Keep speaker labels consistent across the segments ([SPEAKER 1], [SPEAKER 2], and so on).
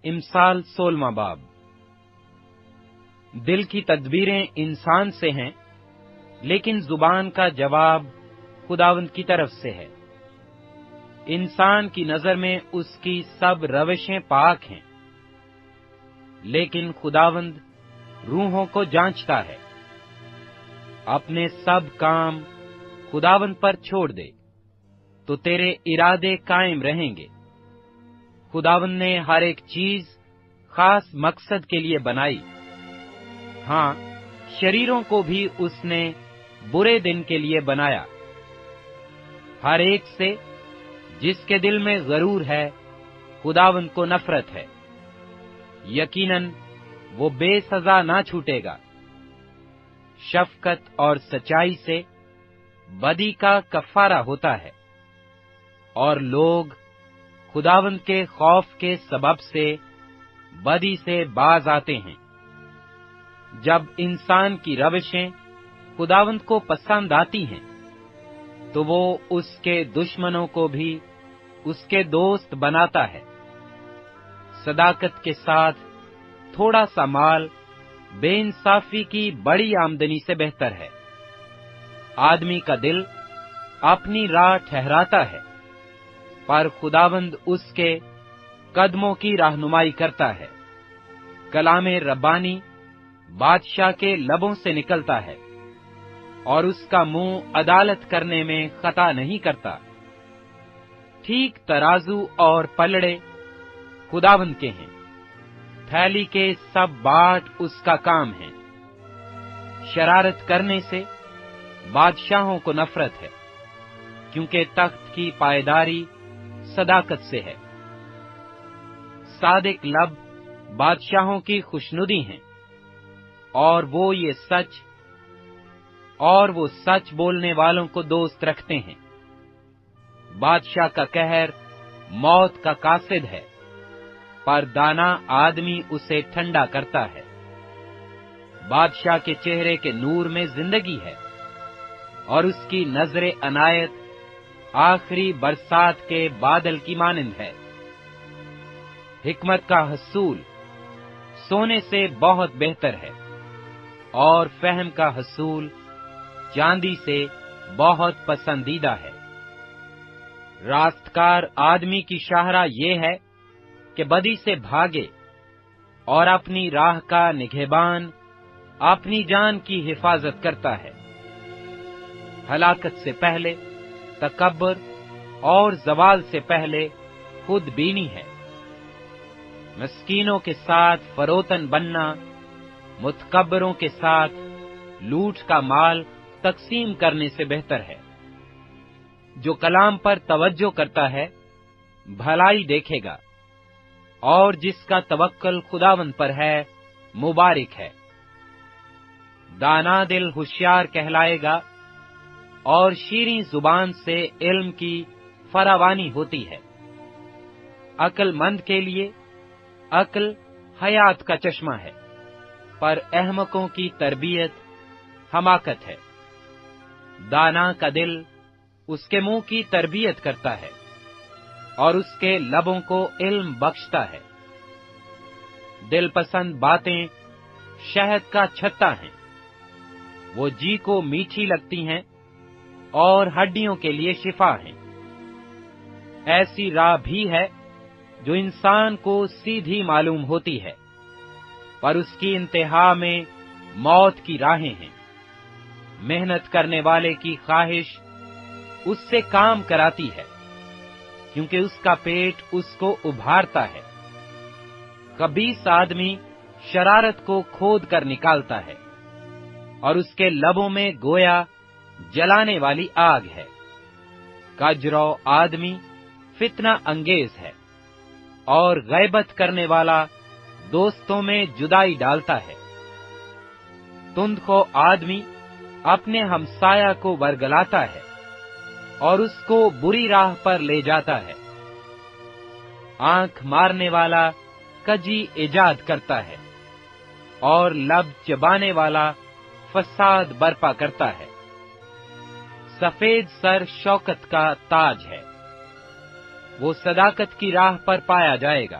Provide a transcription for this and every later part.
[SPEAKER 1] امثال 16واں باب۔ دل کی تدبیریں انسان سے ہیں، لیکن زبان کا جواب خداوند کی طرف سے ہے۔ انسان کی نظر میں اس کی سب روشیں پاک ہیں، لیکن خداوند روحوں کو جانچتا ہے۔ اپنے سب کام خداوند پر چھوڑ دے تو تیرے ارادے قائم رہیں گے۔ خداوند نے ہر ایک چیز خاص مقصد کے لیے بنائی۔ ہاں، شریروں کو بھی اس نے برے دن کے لیے بنایا۔ ہر ایک سے جس کے دل میں غرور ہے، خداوند کو نفرت ہے۔ یقیناً وہ بے سزا نہ چھوٹے گا۔ شفقت اور سچائی سے بدی کا کفارہ ہوتا ہے، اور لوگ خداوند کے خوف کے سبب سے بدی سے باز آتے ہیں۔ جب انسان کی روشیں خداوند کو پسند آتی ہیں، تو وہ اس کے دشمنوں کو بھی اس کے دوست بناتا ہے۔ صداقت کے ساتھ تھوڑا سا مال بے انصافی کی بڑی آمدنی سے بہتر ہے۔ آدمی کا دل اپنی راہ ٹھہراتا ہے، پر خداوند اس کے قدموں کی رہنمائی کرتا ہے۔ کلام ربانی بادشاہ کے لبوں سے نکلتا ہے، اور اس کا منہ عدالت کرنے میں خطا نہیں کرتا۔ ٹھیک ترازو اور پلڑے خداوند کے ہیں، تھیلی کے سب باٹ اس کا کام ہے۔ شرارت کرنے سے بادشاہوں کو نفرت ہے، کیونکہ تخت کی پائیداری صداقت سے ہے۔ صادق لب بادشاہوں کی خوشنودی ہیں، اور وہ سچ بولنے والوں کو دوست رکھتے ہیں۔ بادشاہ کا قہر موت کا قاصد ہے، پر دانا آدمی اسے ٹھنڈا کرتا ہے۔ بادشاہ کے چہرے کے نور میں زندگی ہے، اور اس کی نظر عنایت آخری برسات کے بادل کی مانند ہے۔ حکمت کا حصول سونے سے بہت بہتر ہے، اور فہم کا حصول چاندی سے بہت پسندیدہ ہے۔ راستکار آدمی کی شاہراہ یہ ہے کہ بدی سے بھاگے، اور اپنی راہ کا نگہبان اپنی جان کی حفاظت کرتا ہے۔ ہلاکت سے پہلے تکبر، اور زوال سے پہلے خود بینی ہے۔ مسکینوں کے ساتھ فروتن بننا متکبروں کے ساتھ لوٹ کا مال تقسیم کرنے سے بہتر ہے۔ جو کلام پر توجہ کرتا ہے بھلائی دیکھے گا، اور جس کا توکل خداوند پر ہے مبارک ہے۔ دانا دل ہوشیار کہلائے گا، اور شیریں زبان سے علم کی فراوانی ہوتی ہے۔ عقل مند کے لیے عقل حیات کا چشمہ ہے، پر احمقوں کی تربیت حماقت ہے۔ دانا کا دل اس کے منہ کی تربیت کرتا ہے، اور اس کے لبوں کو علم بخشتا ہے۔ دل پسند باتیں شہد کا چھتا ہیں، وہ جی کو میٹھی لگتی ہیں، اور ہڈیوں کے لیے شفا ہیں۔ ایسی راہ بھی ہے جو انسان کو سیدھی معلوم ہوتی ہے، پر اس کی انتہا میں موت کی راہیں ہیں۔ محنت کرنے والے کی خواہش اس سے کام کراتی ہے، کیونکہ اس کا پیٹ اس کو ابھارتا ہے۔ خبیث آدمی شرارت کو کھود کر نکالتا ہے، اور اس کے لبوں میں گویا جلانے والی آگ ہے۔ کجرو آدمی فتنہ انگیز ہے، اور غیبت کرنے والا دوستوں میں جدائی ڈالتا ہے۔ تندخو آدمی اپنے ہمسایہ کو ورگلاتا ہے، اور اس کو بری راہ پر لے جاتا ہے۔ آنکھ مارنے والا کجی ایجاد کرتا ہے، اور لب چبانے والا فساد برپا کرتا ہے۔ سفید سر شوکت کا تاج ہے، وہ صداقت کی راہ پر پایا جائے گا۔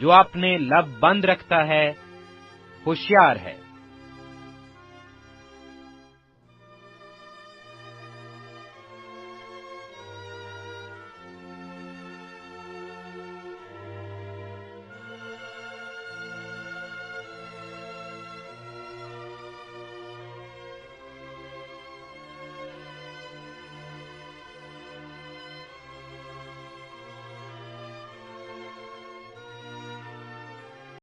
[SPEAKER 1] جو اپنے لب بند رکھتا ہے ہوشیار ہے۔